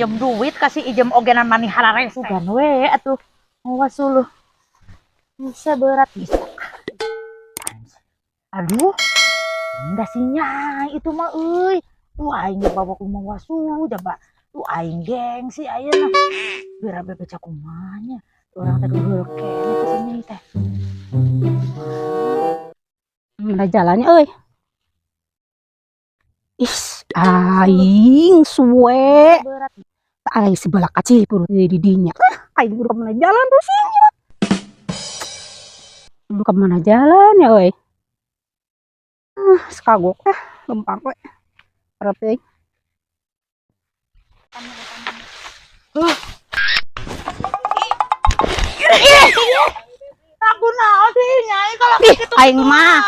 minjem duit kasih ijem ogenan mani harare sugan we atuh awas uluh bisa berat bisa. Aduh enggak sih nyai itu mah euy tuh aing bawa ku mah wasu coba tuh aing gengsi ayeuna biar bebe cakumanya orang teh geuleuh kene ke sini teh Mana jalannya euy. Is aing suwe. berat Aing sebelah kacipur di dinya. Aing udah kemana jalan tuh sih? Udah kemana jalan ya euy? Sekagok lempang we. Harap teuing. aku naon sih nyai kalau Ih, aing mah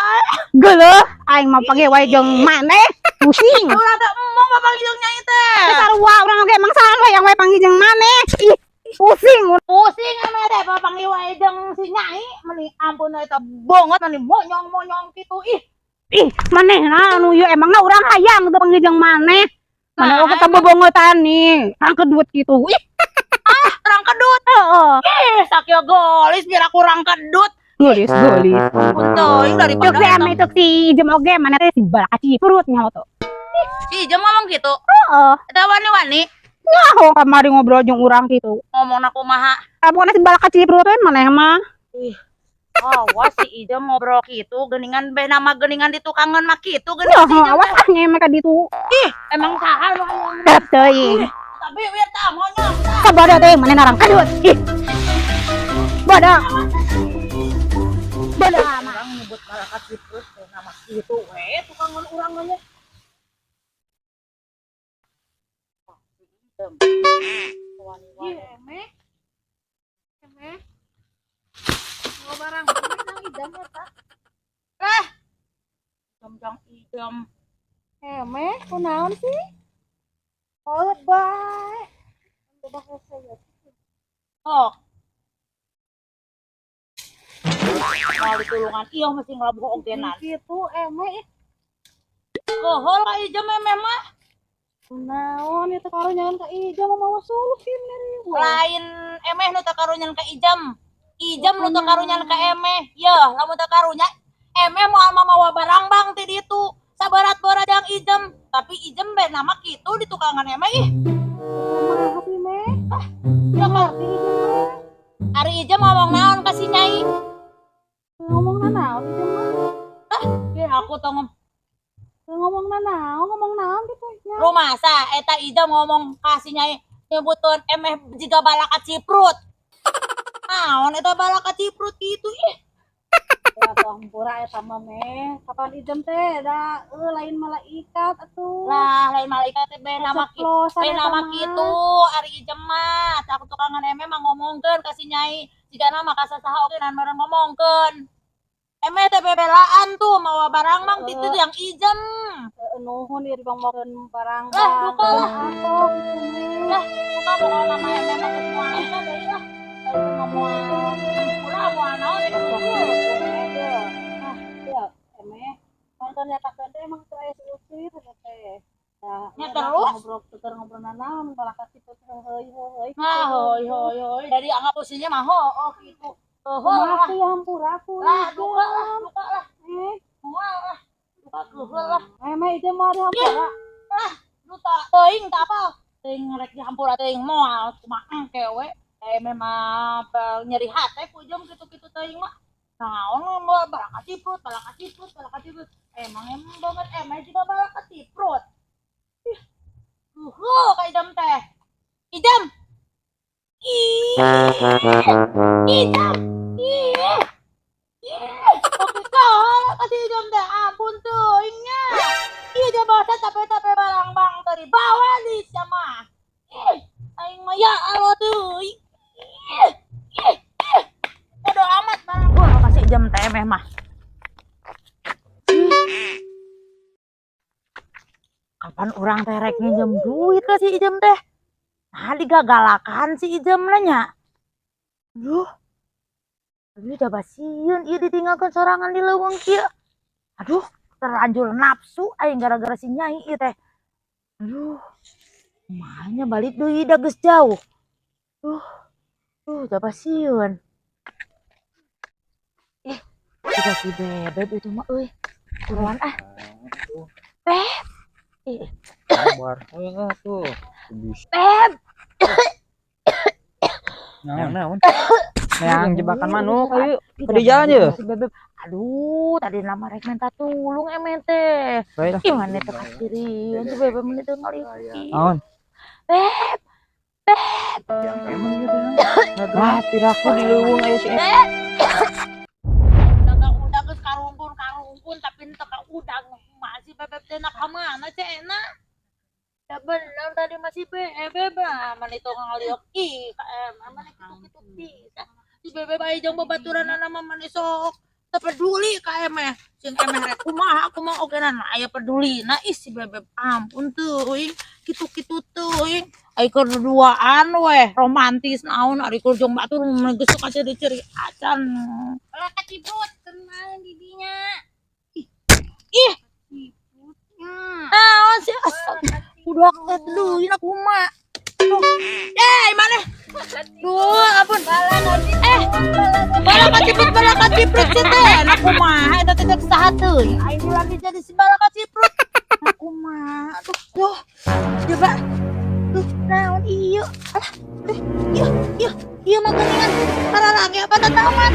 geuleuh, aing mah page wae jeung maneh. Pusing. urang teh emong papanggil nyai teh Sarua urang ge emang salah yang wae panggil jeung maneh. Ih, pusing. pusing ame teh papanggil wae jeung si nyai meni ampun eta bongot meni monyong kitu Ih, manehna anu ieu emangna urang hayang teu panggil jeung maneh. Maneh oge teu bobongotan nih, rangkeudut kitu. Ih, orang kedut sakio golis biar aku orang kedut gelis. ampun teuing daripada Cuk si ame cuk si jem oge maneh teh si balak kacipurut nyaho tuh. si Ijem ngomong gitu Heeh. eta wani-wani Nyaho kamari ngobrol jeung urang kitu. ngomong aku maha Pokona si balak kacipurut we maneh mah. awas si Ijem ngobrol gitu geningan beh nama geningan di tukangan mah gitu Heeh, geuning si Ijem awas ah nyeme ka ditu. emang saha lu Dap teuing. tapi biar tah monyong Sabada teh maneh narang kadut. Ih. Bada. Bada mah. orang nyebut malakat ciprut teh nama gitu we tukangan urang mah nya Emeh mau barang nang idam eta jam Ijem emeh kunaon sih oh bae udah saya oh mau ditulungan iya mesti ngelabuh ogenan gitu emeh kohol ka Ijem emeh mah kunaon itu karo jangan ka ija mau suluhin dari lain emeh nu teu karunyan ka Ijem nu teu karunyan ka emeh yeuh lamun teu karunya emeh moal mawa barang bang ti ditu sabarat-barat yang Ijem tapi Ijem be nama kitu di tukangan emeh ih kumaha sih meh ya ngerti Ari Ijem ngomong naon ka si nyai ngomong naon ija mah ya aku tong ngomong naon gitu nya rumah sa eta Ijem ngomong ka si nyai nyebuteun emeh jiga balaka ciprut naon eta balaka ciprut kitu ih ya hampura eta mah meh kapan ijem teh da lain malaikat atuh lah lain malaikat teh be nama Ceplosan kitu Ari Ijem mah aku tukangan emeh mah ngomongkeun ka si nyai jigana mah ka sasaha oge nan bareng ngomongkeun emeh teh bebelaan tuh mawa barang mang itu yang Ijem nuhun ieu dibangmokeun barang lah duka lah atok lah duka moal nama emeh mah geus moal eta deui lah ayeuna moal pura moal naon emeh nonton nyatakeun teh emang teu aya solusi teh nya terus ngobrol naon balaka kitu heuy nah hoi dari anggap posisinya mah oh gitu kumaha sih hampura aku lah duka lah moal lah duka geuleuh lah emeh ieu mah ada hampura lah duta teuing tah apa teuing rek dihampura teuing moal cuma engkewe emeh mah nyeri hate ku Ijem kitu-kitu teuing mah naon moal balaka ciprut emang banget emeh juga balaka ciprut ka Ijem teh Ijem Ijem oke kalah kasih Ijem teh ampun teuing nya ieu aja bahasa tape barang bang dari bawah di sama aing mah ya Allah teuing bodo amat barang gua kasih Ijem teh emeh mah kapan orang teh rek nginjem duit ka si Ijem teh nah digagalakan si Ijem nya aduh ini udah basieun ieu ditinggalkeun sorangan di leuweung kieu aduh terlanjur nafsu aing gara-gara si nyai ieu teh aduh Mahanya balik deui da geus jauh. Udah pasieun. Udah si bebek itu mah euy. Kuruan ah. Beb. Sabar. Tuh. Beb. Naon? Yang jebakan manuk ayo. Tadi jalan ya. Si bebek. Aduh, tadi nama rek minta tulung emen teh. Baik. Gimana teh kasirian si bebek menit teu ngalih. Naon? Beb. Emang gitu. Wah, piraku di leuweung aya si Udah geus karungkun tapi teu kaudang masih bebek teh nak kamana cenah. Ya bener tadi masih bebek mana itu ngaliok mana kitu bisa. Si bebek bae jeung babaturan mah mana sok teu peduli ka emeh. Sing emeh rek kumaha ogenan aya pedulina si bebek ampun teuing kitu-kitu teuing. Ai keur duaan weh romantis naon ari keur jeung batur mun geus suka ceri-ceri acan. Lah kacibut kenal didinya. Ih. Naon sih udah keteduhin aku mah. Mana? Duh, ampun. Bala kaciput sih teh. Aku mah eta teh saha teuing. Aing ulah jadi si bala kaciput. Aku mah. Duh. Coba. Duh, naon ieu? Alah. Ieu mah geuningan. Ararage apa tataman.